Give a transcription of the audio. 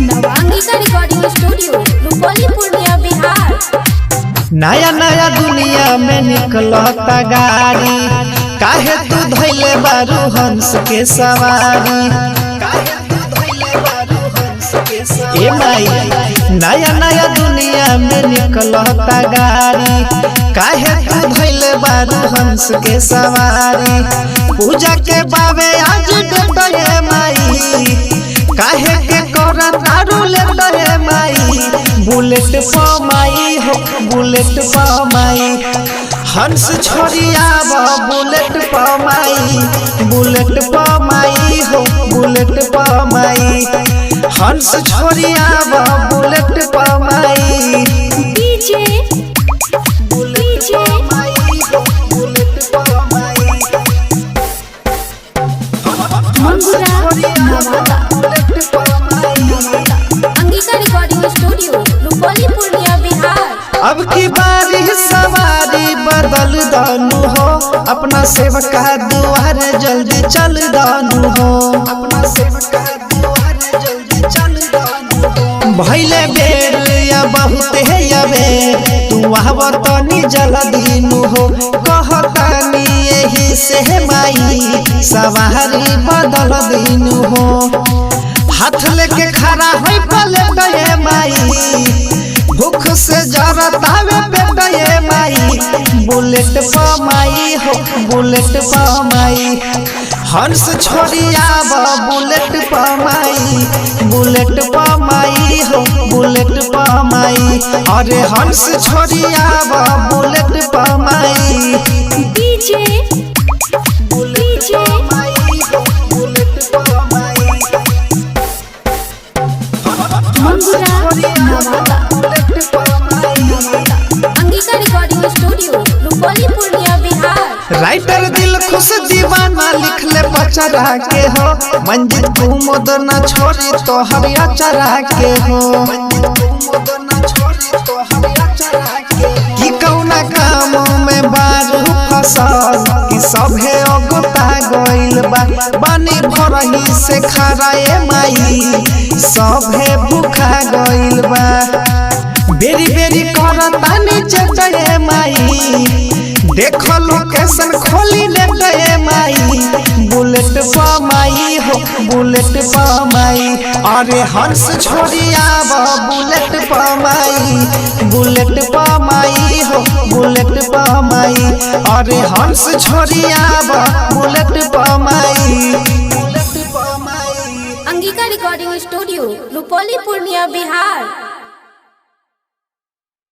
नवांगिका recording studio Rupauli Purnia Bihar. नया नया दुनिया में निकलता गाड़ी, काहे तू धैले बारू हंस के सवारी। ए माई नया नया दुनिया में निकलता गाड़ी, काहे तू धैले बारू हंस के सवारी। पूजा के बाबे आज डे माई, काहे के करत तारू ले माई। बुलेट पर माई हो बुलेट पर माई, हंस छोड़िया बुलेट पर माई। बुलेट पर माई हो बुलेट पर माई, हंस छोड़िया बुलेट पर माई। डीजे बुलेट पर माई हो बुलेट पर माई, मंगुरा नवादा। Angika recording studio Rupauli Purnia Bihar. अब की बारी सवारी बदल दानू हो, अपना सेवका दुआरे जल्दी चल दानू हो। अपना सेवका दुआरे जल्दी चल दानू हो। भइले बेर या बहुत है या बेर, तू आवर तनी जल्दी नु हो। कहतानी यही से माई, सवारी बदल दीनू हो। हाथ लेके खड़ा है पलटे माई, भूख से जरतावे पेटे माई। बुलेट पर माई हो बुलेट पर माई, हंस छोड़िया बुलेट पर माई। बुलेट पर माई हो बुलेट पर माई, अरे हंस छोड़िया बुलेट पर माई। डीजे बुलेट पर माई हो बुलेट पर माई, Mangura Nawada. Angika recording studio Rupauli Purnia Bihar. Writer दिल खुश दीवाना लिख ले बचरा के हो। मंजिल तू मोद न छोड़ी तो हरिया चरा के हो। कि कौना काम में बारू फसल, कि सभे अगुता गइल बा। बानी भरही से खराए माई, सभे भूखा गइल बा। बेरी बेरी करता नीचे चढ़े माई, देखो लोकेशन खोली ले माई। बुलेट पर माई हो बुलेट पर माई, अरे हंस छोड़िया बुलेट पर माई। बुलेट पर माई हो बुलेट पर माई, अरे हंस छोड़िया बुलेट पर माई। Angika recording studio Rupauli Purnia Bihar.